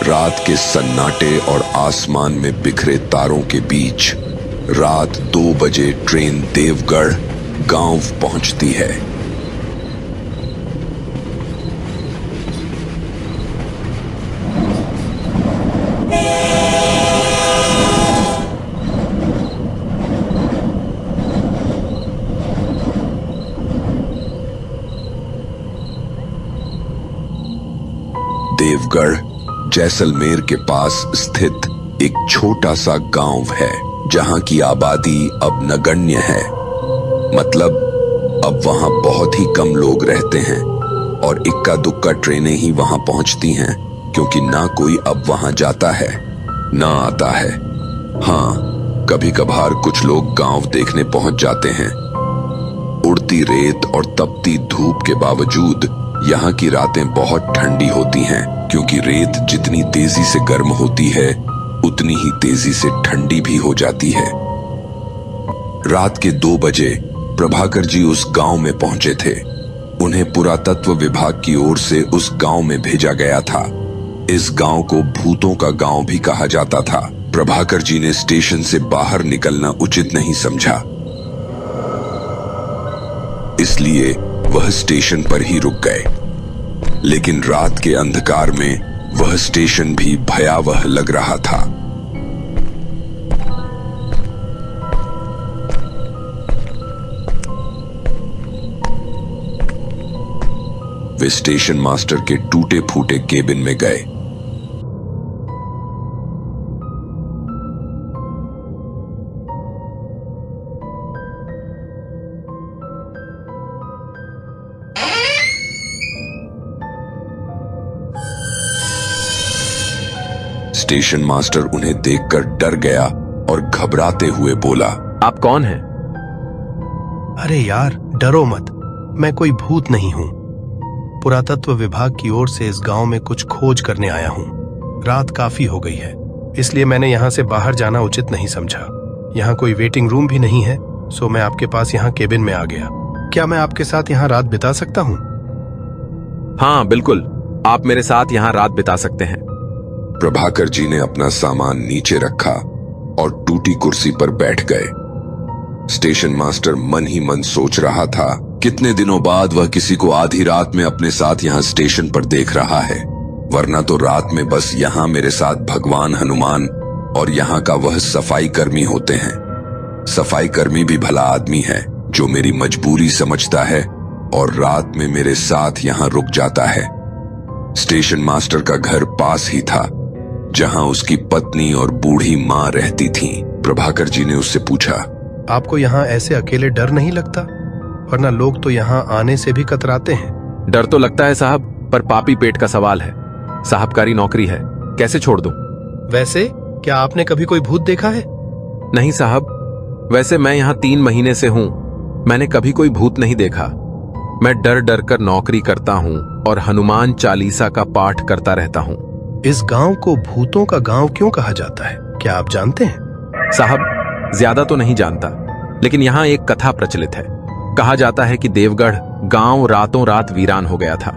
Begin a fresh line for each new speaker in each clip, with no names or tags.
रात के सन्नाटे और आसमान में बिखरे तारों के बीच रात 2 बजे ट्रेन देवगढ़ गांव पहुंचती है। देवगढ़ जैसलमेर के पास स्थित एक छोटा सा गांव है जहां की आबादी अब नगण्य है। मतलब अब वहां बहुत ही कम लोग रहते हैं और इक्का दुक्का ट्रेनें ही वहां पहुंचती हैं, क्योंकि ना कोई अब वहां जाता है ना आता है। हाँ, कभी कभार कुछ लोग गांव देखने पहुंच जाते हैं। उड़ती रेत और तपती धूप के बावजूद यहाँ की रातें बहुत ठंडी होती हैं, क्योंकि रेत जितनी तेजी से गर्म होती है उतनी ही तेजी से ठंडी भी हो जाती है। रात के 2 बजे प्रभाकर जी उस गांव में पहुंचे थे। उन्हें पुरातत्व विभाग की ओर से उस गांव में भेजा गया था। इस गांव को भूतों का गांव भी कहा जाता था। प्रभाकर जी ने स्टेशन से बाहर निकलना उचित नहीं समझा, इसलिए वह स्टेशन पर ही रुक गए। लेकिन रात के अंधकार में वह स्टेशन भी भयावह लग रहा था। वे स्टेशन मास्टर के टूटे फूटे केबिन में गए। स्टेशन मास्टर उन्हें देखकर डर गया और घबराते हुए बोला,
आप कौन हैं?
अरे यार, डरो मत, मैं कोई भूत नहीं हूं। पुरातत्व विभाग की ओर से इस गांव में कुछ खोज करने आया हूं। रात काफी हो गई है, इसलिए मैंने यहां से बाहर जाना उचित नहीं समझा। यहां कोई वेटिंग रूम भी नहीं है, सो मैं आपके पास यहां केबिन में आ गया। क्या मैं आपके साथ यहां रात बिता सकता हूं?
हाँ बिल्कुल, आप मेरे साथ यहां रात बिता सकते हैं।
प्रभाकर जी ने अपना सामान नीचे रखा और टूटी कुर्सी पर बैठ गए। स्टेशन मास्टर मन ही मन सोच रहा था, कितने दिनों बाद वह किसी को आधी रात में अपने साथ यहां स्टेशन पर देख रहा है, वरना तो रात में बस यहां मेरे साथ भगवान हनुमान और यहां का वह सफाई कर्मी होते हैं। सफाई कर्मी भी भला आदमी है जो मेरी मजबूरी समझता है और रात में मेरे साथ यहां रुक जाता है। स्टेशन मास्टर का घर पास ही था, जहां उसकी पत्नी और बूढ़ी मां रहती थीं। प्रभाकर जी ने उससे पूछा,
आपको यहाँ ऐसे अकेले डर नहीं लगता? वरना लोग तो यहाँ आने से भी कतराते हैं।
डर तो लगता है साहब, पर पापी पेट का सवाल है। साहबकारी नौकरी है, कैसे छोड़ दूं?
वैसे क्या आपने कभी कोई भूत देखा है?
नहीं साहब, वैसे मैं यहाँ 3 महीने से हूँ, मैंने कभी कोई भूत नहीं देखा। मैं डर डर कर नौकरी करता हूँ और हनुमान चालीसा का पाठ करता रहता हूँ।
इस गांव को भूतों का गांव क्यों कहा जाता है, क्या आप जानते हैं?
साहब, ज्यादा तो नहीं जानता, लेकिन यहाँ एक कथा प्रचलित है। कहा जाता है कि देवगढ़ गांव रातों रात वीरान हो गया था।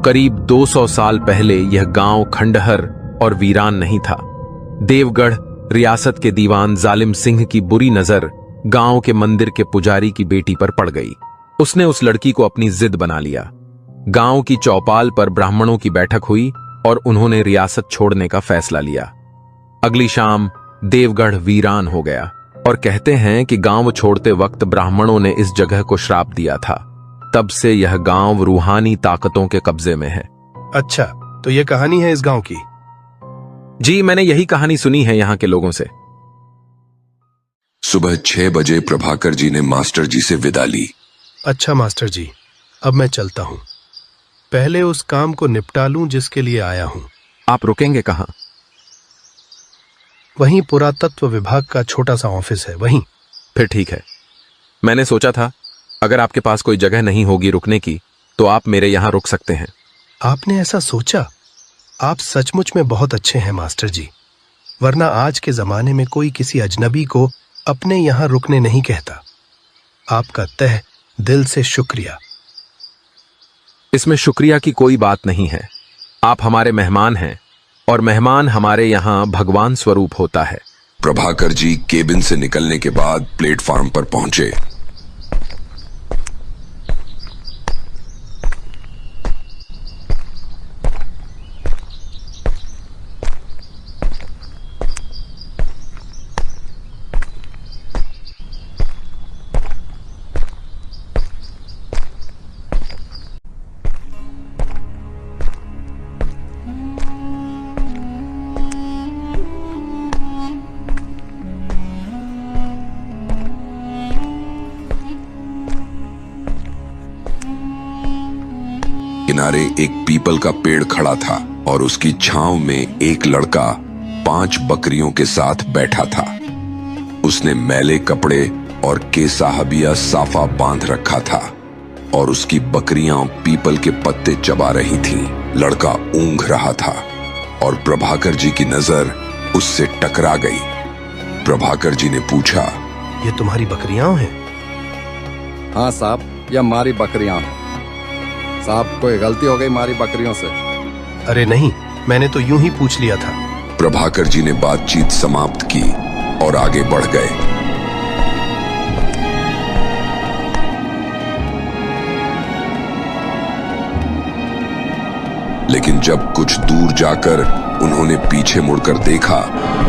करीब 200 साल पहले यह गांव खंडहर और वीरान नहीं था। देवगढ़ रियासत के दीवान जालिम सिंह की बुरी नजर गांव के मंदिर के पुजारी की बेटी पर पड़ गई। उसने उस लड़की को अपनी जिद बना लिया। गांव की चौपाल पर ब्राह्मणों की बैठक हुई और उन्होंने रियासत छोड़ने का फैसला लिया। अगली शाम देवगढ़ वीरान हो गया और कहते हैं कि गांव छोड़ते वक्त ब्राह्मणों ने इस जगह को श्राप दिया था। तब से यह गांव रूहानी ताकतों के कब्जे में है।
अच्छा, तो यह कहानी है इस गांव की?
जी, मैंने यही कहानी सुनी है यहाँ के लोगों से।
सुबह 6 बजे प्रभाकर जी ने मास्टर जी से विदा ली।
अच्छा मास्टर जी, अब मैं चलता हूँ। पहले उस काम को निपटा लूं जिसके लिए आया हूं।
आप रुकेंगे कहाँ?
वहीं पुरातत्व विभाग का छोटा सा ऑफिस है, वहीं।
फिर ठीक है। मैंने सोचा था अगर आपके पास कोई जगह नहीं होगी रुकने की तो आप मेरे यहाँ रुक सकते हैं।
आपने ऐसा सोचा? आप सचमुच में बहुत अच्छे हैं मास्टर जी, वरना आज के जमाने में कोई किसी अजनबी को अपने यहाँ रुकने नहीं कहता। आपका तहे दिल से शुक्रिया।
इसमें शुक्रिया की कोई बात नहीं है। आप हमारे मेहमान हैं और मेहमान हमारे यहाँ भगवान स्वरूप होता है।
प्रभाकर जी केबिन से निकलने के बाद प्लेटफॉर्म पर पहुंचे। किनारे एक पीपल का पेड़ खड़ा था और उसकी छांव में एक लड़का 5 बकरियों के साथ बैठा था। उसने मैले कपड़े और केसाहबिया साफा बांध रखा था और उसकी बकरियां पीपल के पत्ते चबा रही थीं। लड़का ऊंघ रहा था और प्रभाकर जी की नजर उससे टकरा गई। प्रभाकर जी ने पूछा,
ये तुम्हारी बकरियां हैं?
हाँ साहब, ये हमारी बकरियां हैं। साहब, कोई गलती हो गई हमारी बकरियों से?
अरे नहीं, मैंने तो यूं ही पूछ लिया था।
प्रभाकर जी ने बातचीत समाप्त की और आगे बढ़ गए। लेकिन जब कुछ दूर जाकर उन्होंने पीछे मुड़कर देखा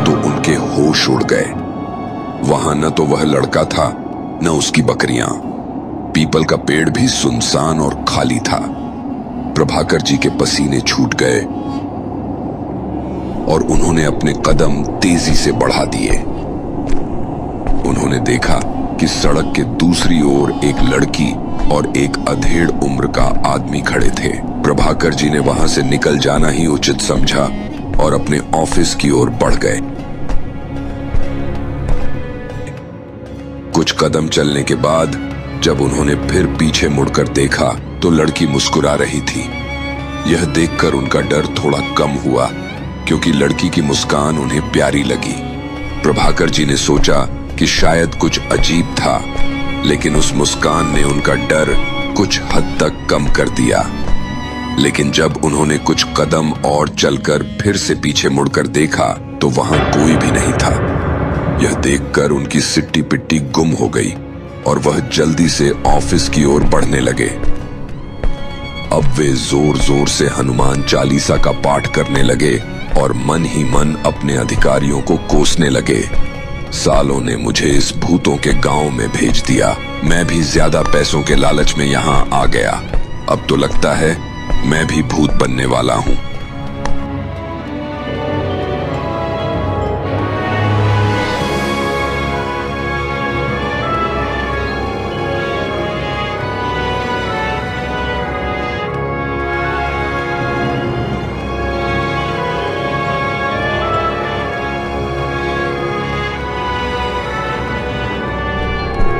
तो उनके होश उड़ गए। वहां न तो वह लड़का था न उसकी बकरियां। पीपल का पेड़ भी सुनसान और खाली था। प्रभाकर जी के पसीने छूट गए और उन्होंने अपने कदम तेजी से बढ़ा दिए। उन्होंने देखा कि सड़क के दूसरी ओर एक लड़की और एक अधेड़ उम्र का आदमी खड़े थे। प्रभाकर जी ने वहां से निकल जाना ही उचित समझा और अपने ऑफिस की ओर बढ़ गए। कुछ कदम चलने के बाद जब उन्होंने फिर पीछे मुड़कर देखा तो लड़की मुस्कुरा रही थी। यह देखकर उनका डर थोड़ा कम हुआ क्योंकि लड़की की मुस्कान उन्हें प्यारी लगी। प्रभाकर जी ने सोचा कि शायद कुछ अजीब था, लेकिन उस मुस्कान ने उनका डर कुछ हद तक कम कर दिया। लेकिन जब उन्होंने कुछ कदम और चलकर फिर से पीछे मुड़कर देखा तो वहां कोई भी नहीं था। यह देखकर उनकी सिट्टी पिट्टी गुम हो गई और वह जल्दी से ऑफिस की ओर बढ़ने लगे। अब वे जोर जोर से हनुमान चालीसा का पाठ करने लगे और मन ही मन अपने अधिकारियों को कोसने लगे। सालों ने मुझे इस भूतों के गांव में भेज दिया। मैं भी ज्यादा पैसों के लालच में यहां आ गया। अब तो लगता है मैं भी भूत बनने वाला हूं।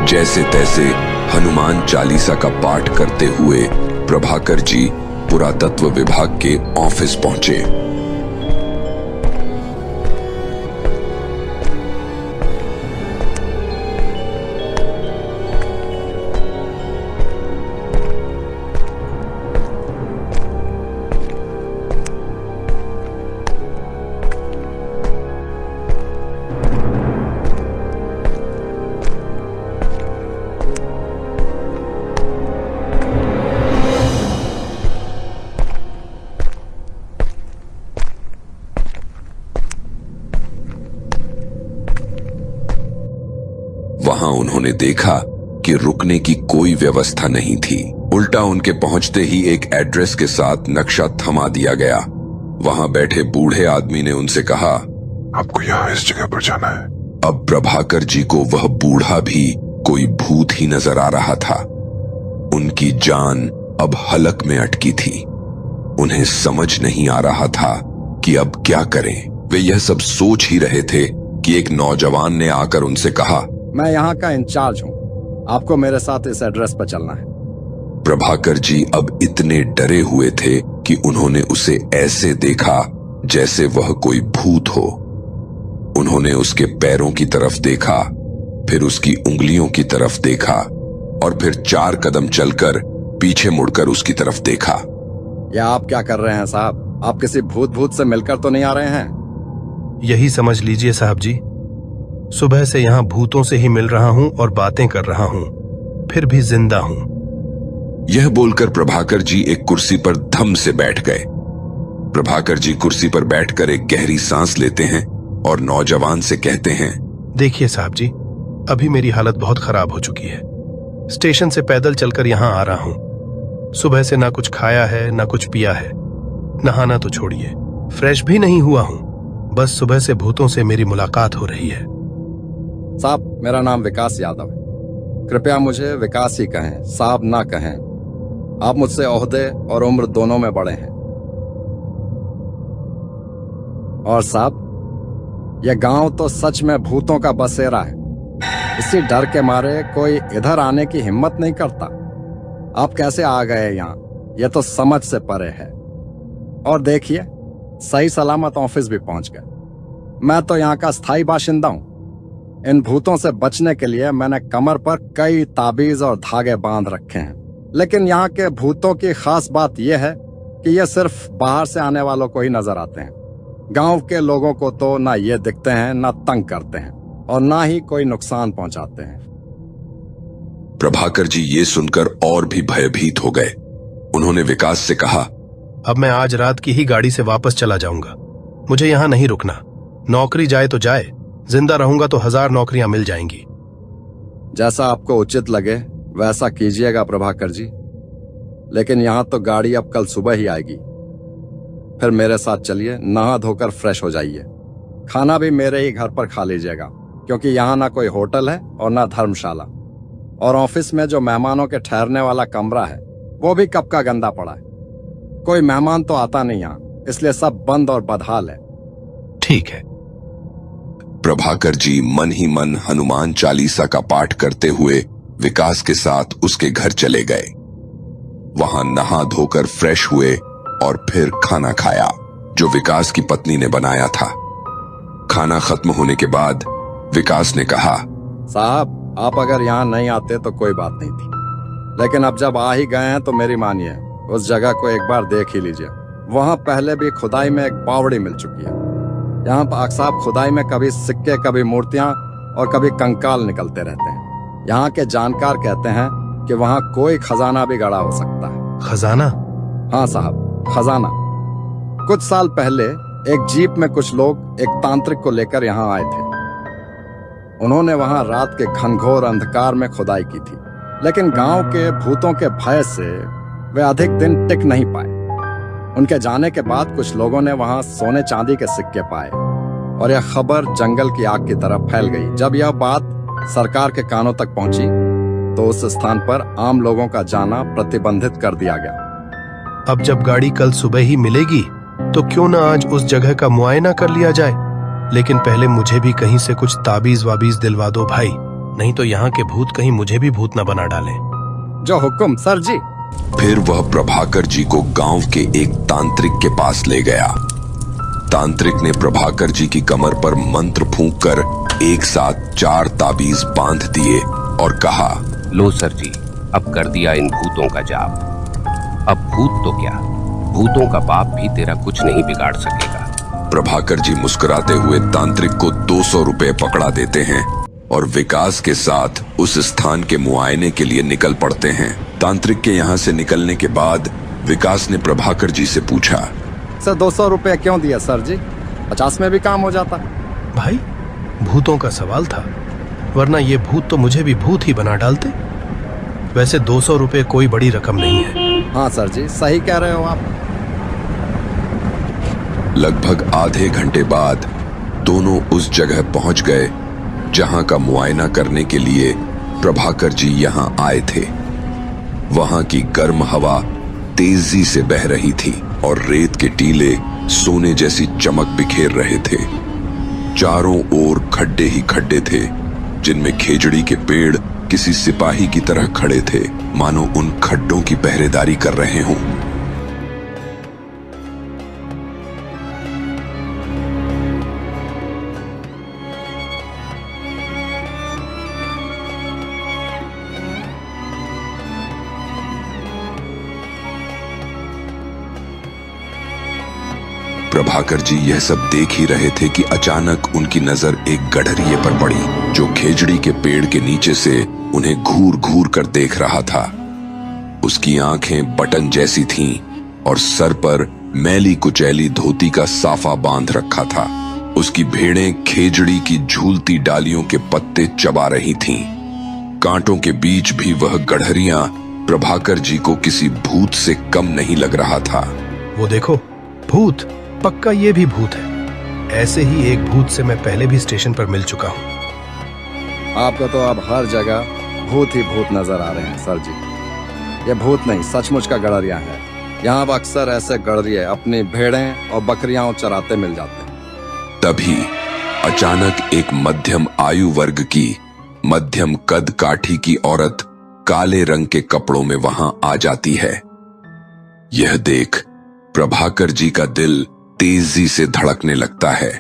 जैसे तैसे हनुमान चालीसा का पाठ करते हुए प्रभाकर जी पुरातत्व विभाग के ऑफिस पहुंचे। वहां उन्होंने देखा कि रुकने की कोई व्यवस्था नहीं थी। उल्टा उनके पहुंचते ही एक एड्रेस के साथ नक्शा थमा दिया गया। वहां बैठे बूढ़े आदमी ने उनसे कहा,
आपको यहाँ इस जगह पर जाना है।
अब प्रभाकर जी को वह बूढ़ा भी कोई भूत ही नजर आ रहा था। उनकी जान अब हलक में अटकी थी। उन्हें समझ नहीं आ रहा था कि अब क्या करें। वे यह सब सोच ही रहे थे कि एक नौजवान ने आकर उनसे कहा,
मैं यहाँ का इंचार्ज हूँ, आपको मेरे साथ इस एड्रेस पर चलना है।
प्रभाकर जी अब इतने डरे हुए थे कि उन्होंने उसे ऐसे देखा जैसे वह कोई भूत हो। उन्होंने उसके पैरों की तरफ देखा, फिर उसकी उंगलियों की तरफ देखा और फिर 4 कदम चलकर पीछे मुड़कर उसकी तरफ देखा।
या आप क्या कर रहे हैं साहब? आप किसी भूत से मिलकर तो नहीं आ रहे हैं?
यही समझ लीजिए साहब जी, सुबह से यहाँ भूतों से ही मिल रहा हूँ और बातें कर रहा हूँ, फिर भी जिंदा हूँ।
यह बोलकर प्रभाकर जी एक कुर्सी पर धम से बैठ गए। प्रभाकर जी कुर्सी पर बैठकर एक गहरी सांस लेते हैं और नौजवान से कहते हैं,
देखिए साहब जी, अभी मेरी हालत बहुत खराब हो चुकी है। स्टेशन से पैदल चलकर यहाँ आ रहा हूँ। सुबह से ना कुछ खाया है ना कुछ पिया है। नहाना तो छोड़िए, फ्रेश भी नहीं हुआ हूँ। बस सुबह से भूतों से मेरी मुलाकात हो रही है।
साहब, मेरा नाम विकास यादव है। कृपया मुझे विकास ही कहें, साहब ना कहें। आप मुझसे ओहदे और उम्र दोनों में बड़े हैं। और साहब, यह गांव तो सच में भूतों का बसेरा है। इसी डर के मारे कोई इधर आने की हिम्मत नहीं करता। आप कैसे आ गए यहाँ, यह तो समझ से परे है। और देखिए, सही सलामत ऑफिस भी पहुंच गए। मैं तो यहाँ का स्थायी बाशिंदा हूँ। इन भूतों से बचने के लिए मैंने कमर पर कई ताबीज और धागे बांध रखे हैं। लेकिन यहाँ के भूतों की खास बात यह है कि ये सिर्फ बाहर से आने वालों को ही नजर आते हैं। गांव के लोगों को तो ना ये दिखते हैं, ना तंग करते हैं और ना ही कोई नुकसान पहुंचाते हैं।
प्रभाकर जी ये सुनकर और भी भयभीत हो गए। उन्होंने विकास से कहा,
अब मैं आज रात की ही गाड़ी से वापस चला जाऊंगा। मुझे यहाँ नहीं रुकना। नौकरी जाए तो जाए, जिंदा रहूंगा तो 1000 नौकरियां मिल जाएंगी।
जैसा आपको उचित लगे वैसा कीजिएगा प्रभाकर जी। लेकिन यहाँ तो गाड़ी अब कल सुबह ही आएगी। फिर मेरे साथ चलिए, नहा धोकर फ्रेश हो जाइए। खाना भी मेरे ही घर पर खा लीजिएगा, क्योंकि यहाँ ना कोई होटल है और ना धर्मशाला। और ऑफिस में जो मेहमानों के ठहरने वाला कमरा है वो भी कब का गंदा पड़ा है। कोई मेहमान तो आता नहीं यहाँ, इसलिए सब बंद और बदहाल है।
ठीक है।
प्रभाकर जी मन ही मन हनुमान चालीसा का पाठ करते हुए विकास के साथ उसके घर चले गए। वहां नहा धोकर फ्रेश हुए और फिर खाना खाया जो विकास की पत्नी ने बनाया था। खाना खत्म होने के बाद विकास ने कहा,
साहब, आप अगर यहाँ नहीं आते तो कोई बात नहीं थी, लेकिन अब जब आ ही गए हैं तो मेरी मानिए, उस जगह को एक बार देख ही लीजिए। वहां पहले भी खुदाई में एक बावड़ी मिल चुकी है। यहाँ पर अक्सर खुदाई में कभी सिक्के, कभी मूर्तियां और कभी कंकाल निकलते रहते हैं। यहाँ के जानकार कहते हैं कि वहाँ कोई खजाना भी गड़ा हो सकता है।
खजाना?
हाँ साहब, खजाना। कुछ साल पहले एक जीप में कुछ लोग एक तांत्रिक को लेकर यहाँ आए थे। उन्होंने वहां रात के घनघोर अंधकार में खुदाई की थी, लेकिन गांव के भूतों के भय से वे अधिक दिन टिक नहीं पाए। उनके जाने के बाद कुछ लोगों ने वहां सोने चांदी के सिक्के पाए और यह खबर जंगल की आग की तरह फैल गई। जब यह बात सरकार के कानों तक पहुंची तो उस स्थान पर आम लोगों का जाना प्रतिबंधित कर दिया गया।
अब जब गाड़ी कल सुबह ही मिलेगी तो क्यों ना आज उस जगह का मुआयना कर लिया जाए। लेकिन पहले मुझे भी कहीं से कुछ ताबीज वाबीज दिलवा दो भाई, नहीं तो यहाँ के भूत कहीं मुझे भी भूत न बना डालें।
जो हुक्म सर जी।
फिर वह प्रभाकर जी को गांव के एक तांत्रिक के पास ले गया। तांत्रिक ने प्रभाकर जी की कमर पर मंत्र फूंककर एक साथ 4 ताबीज बांध दिए और कहा,
लो सर जी, अब कर दिया इन भूतों का जाप। अब भूत तो क्या, भूतों का बाप भी तेरा कुछ नहीं बिगाड़ सकेगा।
प्रभाकर जी मुस्कुराते हुए तांत्रिक को 200 रुपए पकड़ा देते हैं और विकास के साथ उस स्थान के मुआयने के लिए निकल पड़ते हैं। तांत्रिक के यहाँ से निकलने के बाद विकास ने प्रभाकर जी से पूछा,
सर 200 रुपए क्यों दिया सर जी? 50 में भी काम हो जाता।
भाई, भूतों का सवाल था, वरना ये भूत तो मुझे भी भूत ही बना डालते। वैसे 200 रुपए कोई बड़ी रकम नहीं है।
हाँ सर जी, सही कह रहे हो आप।
लगभग आधे घंटे बाद दोनों उस जगह पहुंच गए जहां का मुआयना करने के लिए प्रभाकर जी यहां आए थे। वहां की गर्म हवा तेजी से बह रही थी और रेत के टीले सोने जैसी चमक बिखेर रहे थे। चारों ओर खड्डे ही खड्डे थे, जिनमें खेजड़ी के पेड़ किसी सिपाही की तरह खड़े थे, मानो उन खड्डों की पहरेदारी कर रहे हों। प्रभाकर जी यह सब देख ही रहे थे कि अचानक उनकी नजर एक गडरिये पर पड़ी जो खेजड़ी के पेड़ के नीचे से उन्हें घूर घूर कर देख रहा था। उसकी आंखें बटन जैसी थीं और सर पर मैली कुचैली धोती का साफा बांध रखा था। उसकी भेड़ें खेजड़ी की झूलती डालियों के पत्ते चबा रही थीं। कांटों के बीच भी वह गड़हरियां प्रभाकर जी को किसी भूत से कम नहीं लग रहा था।
वो देखो, भूत, पक्का ये भी भूत है। ऐसे ही एक भूत से मैं पहले भी स्टेशन पर मिल चुका हूँ।
आपको तो अब हर जगह भूत ही भूत नजर आ रहे हैं सर जी। ये भूत नहीं, सचमुच का गड़रिया है। यहाँ अब अक्सर ऐसे गड़रिये अपनी भेड़ें और बकरियां चराते मिल जाते हैं।
तभी अचानक एक मध्यम आयु वर्ग की मध्यम कद काठी की औरत काले रंग के कपड़ों में वहां आ जाती है। यह देख प्रभाकर जी का दिल तेजी से धड़कने लगता है।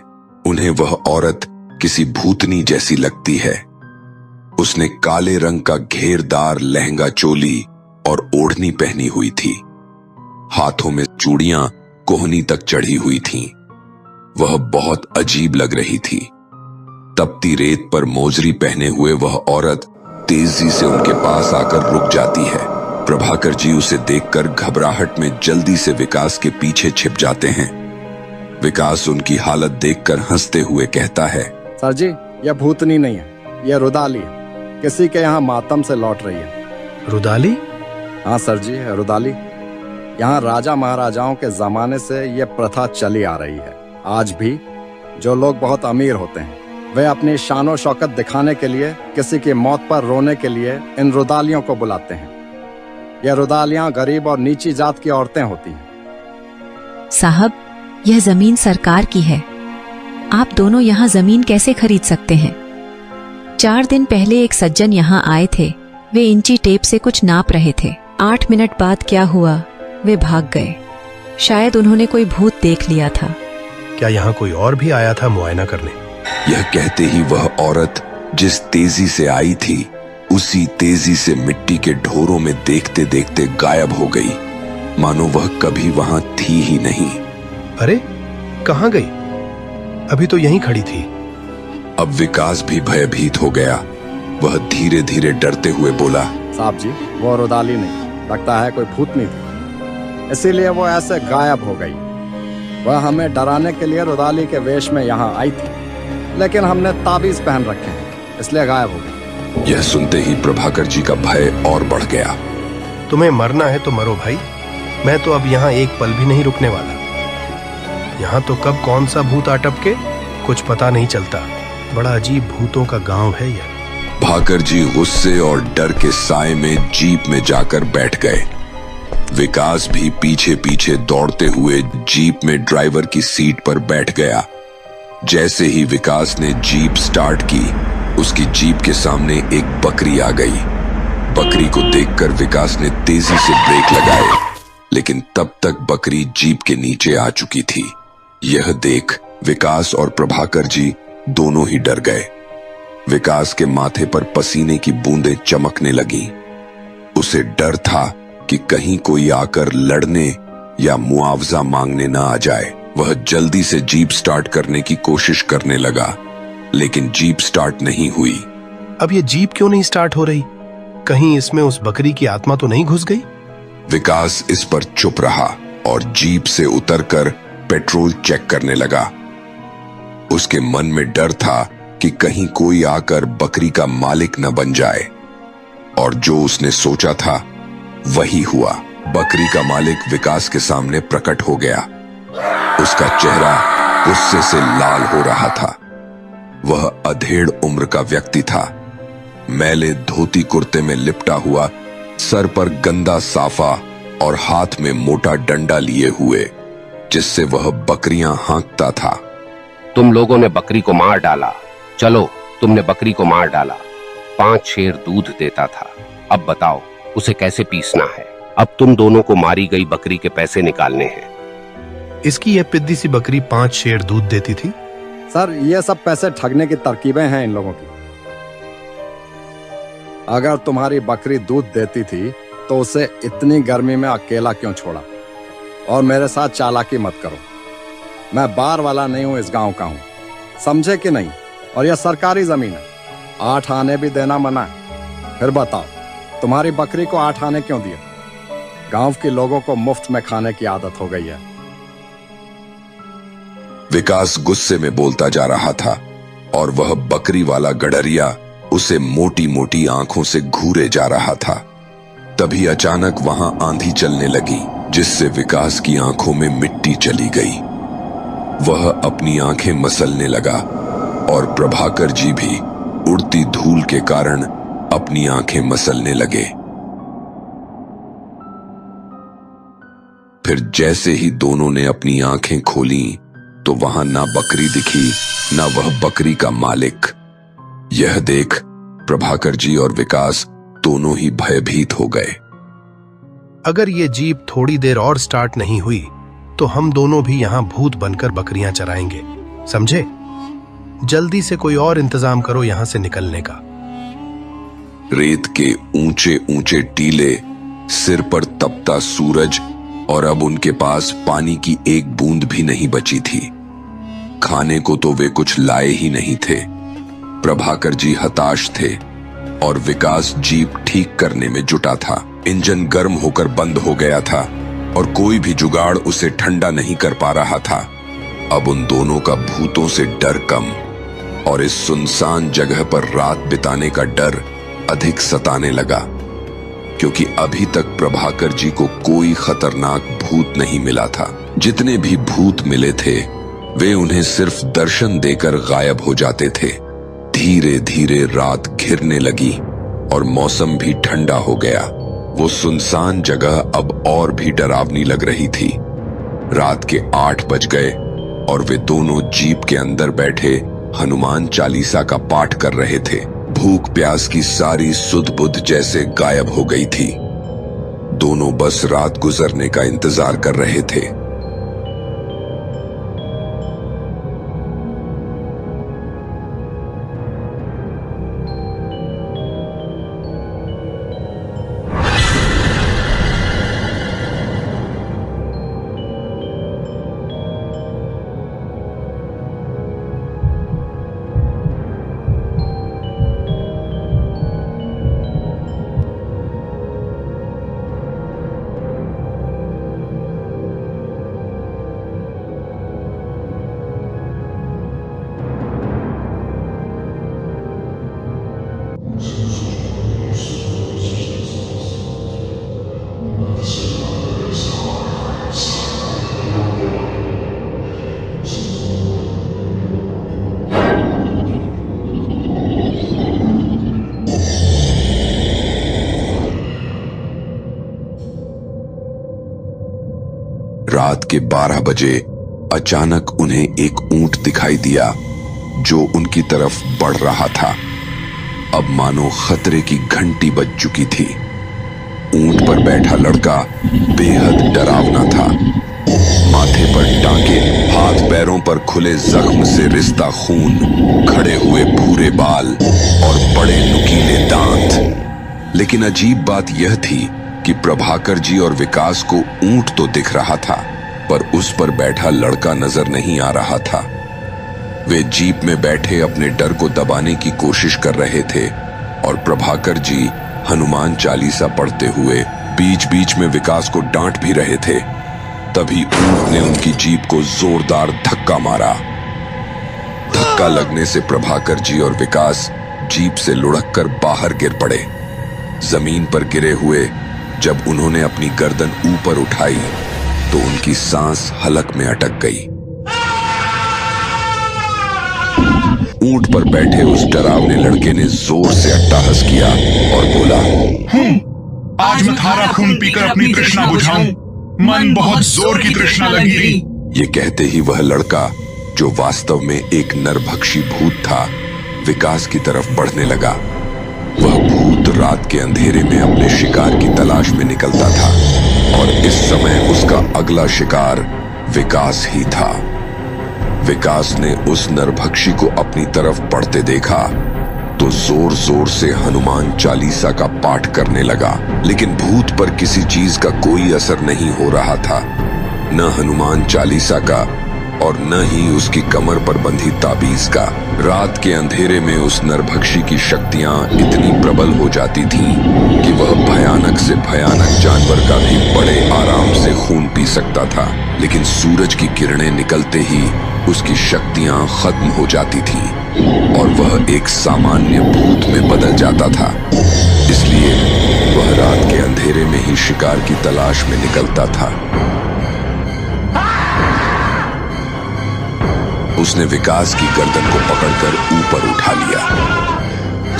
उन्हें वह औरत किसी भूतनी जैसी लगती है। उसने काले रंग का घेरदार लहंगा चोली और ओढ़नी पहनी हुई थी। हाथों में चूड़ियां कोहनी तक चढ़ी हुई थीं। वह बहुत अजीब लग रही थी। तपती रेत पर मोजरी पहने हुए वह औरत तेजी से उनके पास आकर रुक जाती है। प्रभाकर जी उसे देखकर घबराहट में जल्दी से विकास के पीछे छिप जाते हैं। विकास उनकी हालत देखकर हंसते हुए कहता है,
सर जी, यह भूतनी नहीं है, यह रुदाली है। किसी के यहाँ मातम से लौट रही है।
रुदाली?
हाँ सर जी, है रुदाली। यहाँ राजा महाराजाओं के जमाने से यह प्रथा चली आ रही है। आज भी जो लोग बहुत अमीर होते हैं वे अपनी शानो शौकत दिखाने के लिए किसी की मौत पर रोने के लिए इन रुदालियों को बुलाते हैं। यह रुदालियां गरीब और नीची जात की औरतें होती हैं।
साहब, यह जमीन सरकार की है। आप दोनों यहाँ जमीन कैसे खरीद सकते हैं? 4 दिन पहले एक सज्जन यहाँ आए थे। वे इंची टेप से कुछ नाप रहे थे। 8 मिनट बाद क्या हुआ, वे भाग गए। शायद उन्होंने कोई भूत देख लिया था।
क्या यहाँ कोई और भी आया था मुआयना करने?
यह कहते ही वह औरत जिस तेजी से आई थी उसी तेजी से मिट्टी के ढोरों में देखते देखते गायब हो गई, मानो वह कभी वहां थी ही नहीं।
अरे, कहाँ गई? अभी तो यहीं खड़ी थी।
अब विकास भी भयभीत हो गया। वह धीरे धीरे डरते हुए बोला,
साहब जी, वो रुदाली नहीं, लगता है कोई भूतनी थी, इसीलिए वो ऐसे गायब हो गई। वह हमें डराने के लिए रुदाली के वेश में यहाँ आई थी, लेकिन हमने ताबीज पहन रखे हैं, इसलिए गायब हो गई।
यह सुनते ही प्रभाकर जी का भय और बढ़ गया।
तुम्हें मरना है तो मरो भाई, मैं तो अब यहाँ एक पल भी नहीं रुकने वाला। यहाँ तो कब कौन सा भूत आ टपके कुछ पता नहीं चलता। बड़ा अजीब भूतों का गांव है यह।
भाकर जी गुस्से और डर के साए में जीप में जाकर बैठ गए। विकास भी पीछे पीछे दौड़ते हुए जीप में ड्राइवर की सीट पर बैठ गया। जैसे ही विकास ने जीप स्टार्ट की, उसकी जीप के सामने एक बकरी आ गई। बकरी को देखकर विकास ने तेजी से ब्रेक लगाए, लेकिन तब तक बकरी जीप के नीचे आ चुकी थी। यह देख विकास और प्रभाकर जी दोनों ही डर गए। विकास के माथे पर पसीने की बूंदें चमकने लगीं। उसे डर था कि कहीं कोई आकर लड़ने या मुआवजा मांगने न आ जाए। वह जल्दी से जीप स्टार्ट करने की कोशिश करने लगा, लेकिन जीप स्टार्ट नहीं हुई।
अब ये जीप क्यों नहीं स्टार्ट हो रही? कहीं इसमें उस बकरी की आत्मा तो नहीं घुस गई?
विकास इस पर चुप रहा और जीप से उतरकर पेट्रोल चेक करने लगा। उसके मन में डर था कि कहीं कोई आकर बकरी का मालिक न बन जाए, और जो उसने सोचा था वही हुआ। बकरी का मालिक विकास के सामने प्रकट हो गया। उसका चेहरा गुस्से से लाल हो रहा था। वह अधेड़ उम्र का व्यक्ति था। मैले धोती कुर्ते में लिपटा हुआ, सर पर गंदा साफा और हाथ में मोटा डंडा लिए हुए, जिससे वह बकरियां हाँकता था।
तुम लोगों ने बकरी को मार डाला। चलो, तुमने बकरी को मार डाला। 5 शेर दूध देता था। अब बताओ उसे कैसे पीसना है। अब तुम दोनों को मारी गई बकरी के पैसे निकालने हैं।
इसकी यह पिद्दी सी बकरी 5 शेर दूध देती थी।
सर, ये सब पैसे ठगने की तरकीबें हैं इन लोगों की। अगर तुम्हारी बकरी दूध देती थी तो उसे इतनी गर्मी में अकेला क्यों छोड़ा? और मेरे साथ चालाकी मत करो। मैं बार वाला नहीं हूं, इस गांव का हूं, समझे कि नहीं? और यह सरकारी जमीन है, 8 आने भी देना मना है। फिर बताओ, तुम्हारी बकरी को 8 आने क्यों दिए? गांव के लोगों को मुफ्त में खाने की आदत हो गई है।
विकास गुस्से में बोलता जा रहा था और वह बकरी वाला गडरिया उसे मोटी मोटी आंखों से घूरे जा रहा था। तभी अचानक वहां आंधी चलने लगी, जिससे विकास की आंखों में मिट्टी चली गई। वह अपनी आंखें मसलने लगा और प्रभाकर जी भी उड़ती धूल के कारण अपनी आंखें मसलने लगे। फिर जैसे ही दोनों ने अपनी आंखें खोली तो वहां ना बकरी दिखी, ना वह बकरी का मालिक। यह देख प्रभाकर जी और विकास दोनों ही भयभीत हो गए।
अगर ये जीप थोड़ी देर और स्टार्ट नहीं हुई तो हम दोनों भी यहाँ भूत बनकर बकरियां चराएंगे, समझे? जल्दी से कोई और इंतजाम करो यहाँ से निकलने का।
रेत के ऊंचे ऊंचे टीले, सिर पर तपता सूरज और अब उनके पास पानी की एक बूंद भी नहीं बची थी। खाने को तो वे कुछ लाए ही नहीं थे। प्रभाकर जी हताश थे और विकास जीप ठीक करने में जुटा था। इंजन गर्म होकर बंद हो गया था और कोई भी जुगाड़ उसे ठंडा नहीं कर पा रहा था। अब उन दोनों का भूतों से डर कम और इस सुनसान जगह पर रात बिताने का डर अधिक सताने लगा, क्योंकि अभी तक प्रभाकर जी को कोई खतरनाक भूत नहीं मिला था। जितने भी भूत मिले थे वे उन्हें सिर्फ दर्शन देकर गायब हो जाते थे। धीरे धीरे रात घिरने लगी और मौसम भी ठंडा हो गया। वो सुनसान जगह अब और भी डरावनी लग रही थी। रात के 8 बज गए और वे दोनों जीप के अंदर बैठे हनुमान चालीसा का पाठ कर रहे थे। भूख प्यास की सारी सुध बुध जैसे गायब हो गई थी। दोनों बस रात गुजरने का इंतजार कर रहे थे। रात के 12 बजे अचानक उन्हें एक ऊंट दिखाई दिया जो उनकी तरफ बढ़ रहा था। अब मानो खतरे की घंटी बज चुकी थी। ऊंट पर बैठा लड़का बेहद डरावना था। माथे पर टांके, हाथ पैरों पर खुले जख्म से रिश्ता खून, खड़े हुए भूरे बाल और बड़े नुकीले दांत। लेकिन अजीब बात यह थी कि प्रभाकर जी और विकास को ऊंट तो दिख रहा था, पर उस पर बैठा लड़का नजर नहीं आ रहा था। वे जीप में बैठे अपने डर को दबाने की कोशिश कर रहे थे और प्रभाकर जी हनुमान चालीसा पढ़ते हुए बीच बीच में विकास को डांट भी रहे थे। तभी ऊंट ने उनकी जीप को जोरदार धक्का मारा। धक्का लगने से प्रभाकर जी और विकास जीप से लुढ़ककर बाहर गिर पड़े। जमीन पर गिरे हुए जब उन्होंने अपनी गर्दन ऊपर उठाई तो उनकी सांस हलक में अटक गई। ऊंट पर बैठे उस डरावने लड़के ने जोर से अट्टहास किया और बोला,
आज मैं थारा खून पीकर अपनी तृष्णा बुझाऊं। मन बहुत जोर की तृष्णा लगी।
ये कहते ही वह लड़का, जो वास्तव में एक नरभक्षी भूत था, विकास की तरफ बढ़ने लगा। वह भूत रात के अंधेरे में अपने शिकार की तलाश में निकलता था और इस समय उसका अगला शिकार विकास ही था। विकास ने उस नरभक्षी को अपनी तरफ बढ़ते देखा तो जोर जोर से हनुमान चालीसा का पाठ करने लगा, लेकिन भूत पर किसी चीज का कोई असर नहीं हो रहा था। न हनुमान चालीसा का और न ही उसकी कमर पर बंधी ताबीज का। रात के अंधेरे में उस नरभक्षी की शक्तियां इतनी प्रबल हो जाती थीं कि वह भयानक से भयानक जानवर का भी बड़े आराम से खून पी सकता था। लेकिन सूरज की किरणें निकलते ही उसकी शक्तियां खत्म हो जाती थीं और वह एक सामान्य भूत में बदल जाता था। इसलिए वह रात के अंधेरे में ही शिकार की तलाश में निकलता था। उसने विकास की गर्दन को पकड़कर ऊपर उठा लिया।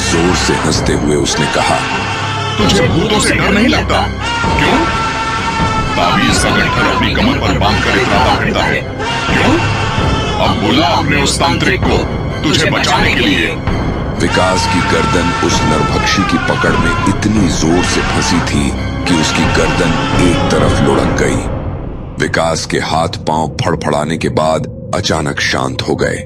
जोर से हंसते हुए उसने कहा,
तुझे भूतों से डर नहीं लगता? क्यों? ताबीज का गट्ठर अपनी कमर पर बांधकर इतराता फिरता है। क्यों? अब बुला अपने उस तांत्रिक को तुझे बचाने के लिए।
विकास की गर्दन उस नरभक्षी की पकड़ में इतनी जोर से फंसी थी कि उसकी गर्दन एक तरफ लुढ़क गई। विकास के हाथ पांव फड़फड़ाने के बाद अचानक शांत हो गए।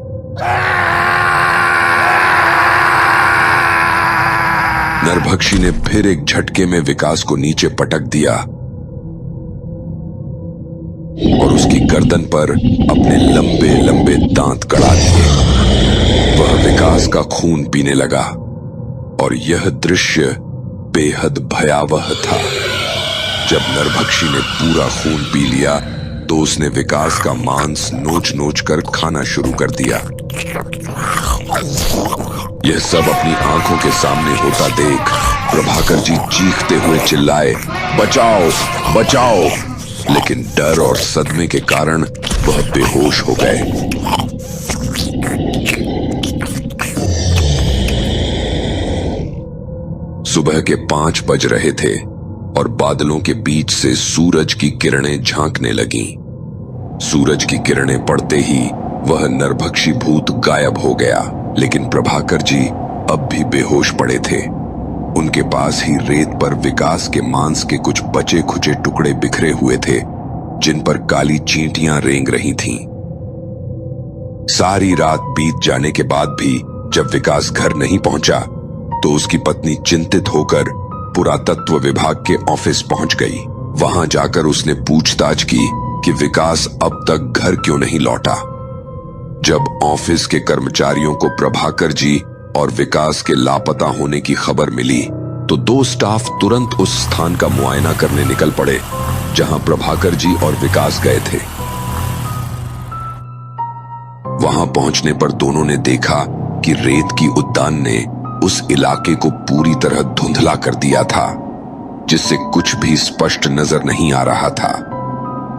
नरभक्षी ने फिर एक झटके में विकास को नीचे पटक दिया और उसकी गर्दन पर अपने लंबे लंबे दांत गड़ा दिए। वह विकास का खून पीने लगा और यह दृश्य बेहद भयावह था। जब नरभक्षी ने पूरा खून पी लिया तो उसने विकास का मांस नोच नोच कर खाना शुरू कर दिया। यह सब अपनी आंखों के सामने होता देख प्रभाकर जी चीखते हुए चिल्लाए, बचाओ बचाओ! लेकिन डर और सदमे के कारण वह बेहोश हो गए। सुबह के 5 बज रहे थे और बादलों के बीच से सूरज की किरणें झांकने लगीं। सूरज की किरणें पड़ते ही वह नरभक्षी भूत गायब हो गया। लेकिन प्रभाकर जी अब भी बेहोश पड़े थे। उनके पास ही रेत पर विकास के मांस के कुछ बचे खुचे टुकड़े बिखरे हुए थे, जिन पर काली चींटियां रेंग रही थीं। सारी रात बीत जाने के बाद भी जब विकास घर नहीं पहुंचा तो उसकी पत्नी चिंतित होकर पुरातत्व विभाग के ऑफिस पहुंच गई। वहां जाकर उसने पूछताछ की कि विकास अब तक घर क्यों नहीं लौटा। जब ऑफिस के कर्मचारियों को प्रभाकर जी और विकास के लापता होने की खबर मिली तो 2 स्टाफ तुरंत उस स्थान का मुआयना करने निकल पड़े जहां प्रभाकर जी और विकास गए थे। वहां पहुंचने पर दोनों ने देखा कि रेत की उद्यान ने उस इलाके को पूरी तरह धुंधला कर दिया था, जिससे कुछ भी स्पष्ट नजर नहीं आ रहा था।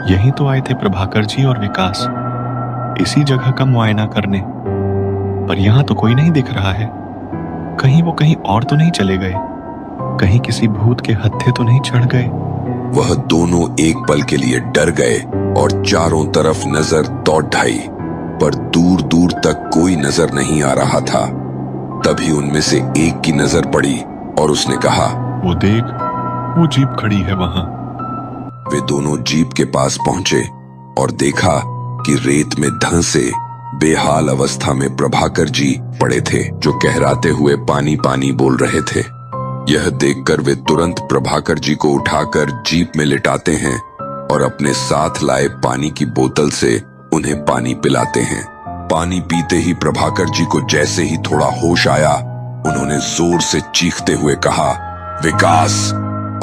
यही तो आए थे प्रभाकर जी और विकास, इसी जगह का मुआयना करने, पर यहां तो कोई नहीं दिख रहा है। कहीं वो कहीं और तो नहीं चले गए? कहीं किसी भूत के हत्थे तो नहीं चढ़ गए?
वह दोनों एक पल के लिए डर गए और चारों तरफ नजर दौड़ ढाई, पर दूर दूर तक कोई नजर नहीं आ रहा था। तभी उनमें से एक की नजर पड़ी और उसने कहा,
वो देख, वो जीप खड़ी है वहां।
वे दोनों जीप के पास पहुंचे और देखा कि रेत में धंसे बेहाल अवस्था में प्रभाकर जी पड़े थे, जो कहराते हुए पानी पानी बोल रहे थे। यह देखकर वे तुरंत प्रभाकर जी को उठाकर जीप में लिटाते हैं और अपने साथ लाए पानी की बोतल से उन्हें पानी पिलाते हैं। पानी पीते ही प्रभाकर जी को जैसे ही थोड़ा होश आया, उन्होंने जोर से चीखते हुए कहा, विकास,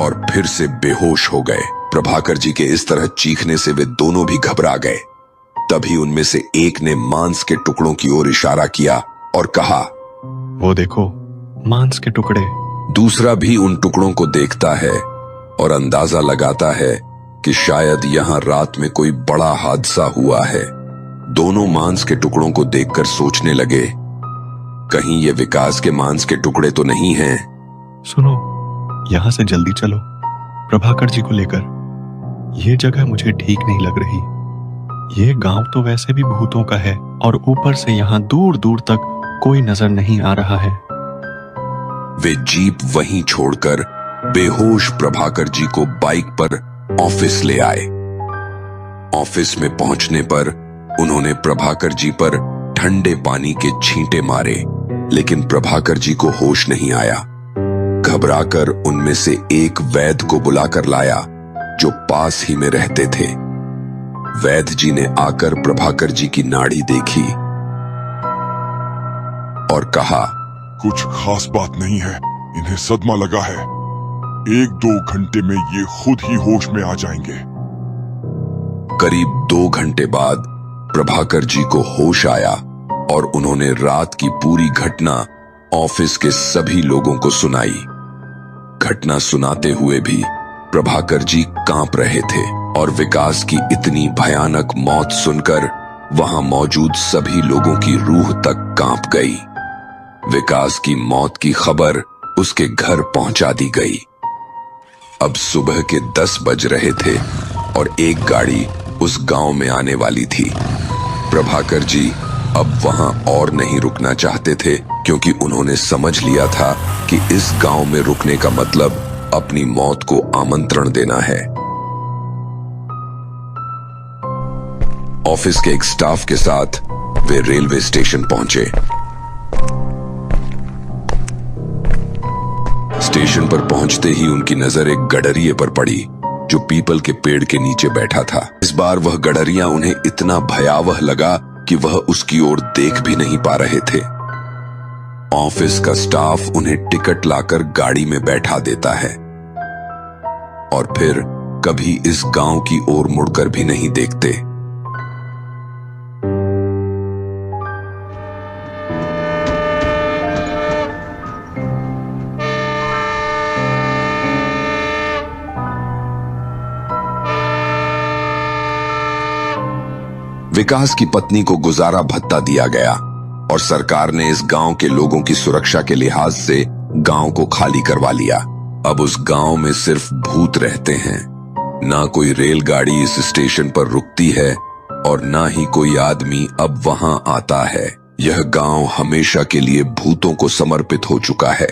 और फिर से बेहोश हो गए। प्रभाकर जी के इस तरह चीखने से वे दोनों भी घबरा गए। तभी उनमें से एक ने मांस के टुकड़ों की ओर इशारा किया और कहा,
वो देखो, मांस के टुकड़े।
दूसरा भी उन टुकड़ों को देखता है और अंदाजा लगाता है कि शायद यहां रात में कोई बड़ा हादसा हुआ है। दोनों मांस के टुकड़ों को देखकर सोचने लगे, कहीं ये विकास के मांस के टुकड़े तो नहीं हैं।
सुनो, यहां से जल्दी चलो प्रभाकर जी को लेकर। यह जगह मुझे ठीक नहीं लग रही। यह गांव तो वैसे भी भूतों का है और ऊपर से यहां दूर दूर तक कोई नजर नहीं आ रहा है।
वे जीप वहीं छोड़कर बेहोश प्रभाकर जी को बाइक पर ऑफिस ले आए। ऑफिस में पहुंचने पर उन्होंने प्रभाकर जी पर ठंडे पानी के छींटे मारे, लेकिन प्रभाकर जी को होश नहीं आया। घबराकर उनमें से एक वैद्य को बुलाकर लाया, जो पास ही में रहते थे। वैद्य जी ने आकर प्रभाकर जी की नाड़ी देखी और कहा,
कुछ खास बात नहीं है, इन्हें सदमा लगा है। 1-2 घंटे में ये खुद ही होश में आ जाएंगे।
करीब 2 घंटे बाद प्रभाकर जी को होश आया और उन्होंने रात की पूरी घटना ऑफिस के सभी लोगों को सुनाई। घटना सुनाते हुए भी प्रभाकर जी कांप रहे थे और विकास की इतनी भयानक मौत सुनकर वहां मौजूद सभी लोगों की रूह तक कांप गई। विकास की मौत की खबर उसके घर पहुंचा दी गई। अब सुबह के 10 बज रहे थे और एक गाड़ी उस गांव में आने वाली थी। प्रभाकर जी अब वहां और नहीं रुकना चाहते थे, क्योंकि उन्होंने समझ लिया था कि इस गांव में रुकने का मतलब अपनी मौत को आमंत्रण देना है। ऑफिस के एक स्टाफ के साथ वे रेलवे स्टेशन पहुंचे। स्टेशन पर पहुंचते ही उनकी नजर एक गडरिये पर पड़ी जो पीपल के पेड़ के नीचे बैठा था। इस बार वह गडरिया उन्हें इतना भयावह लगा कि वह उसकी ओर देख भी नहीं पा रहे थे। ऑफिस का स्टाफ उन्हें टिकट लाकर गाड़ी में बैठा देता है और फिर कभी इस गांव की ओर मुड़कर भी नहीं देखते। विकास की पत्नी को गुजारा भत्ता दिया गया और सरकार ने इस गांव के लोगों की सुरक्षा के लिहाज से गांव को खाली करवा लिया। अब उस गांव में सिर्फ भूत रहते हैं। ना कोई रेलगाड़ी इस स्टेशन पर रुकती है और ना ही कोई आदमी अब वहां आता है। यह गांव हमेशा के लिए भूतों को समर्पित हो चुका है।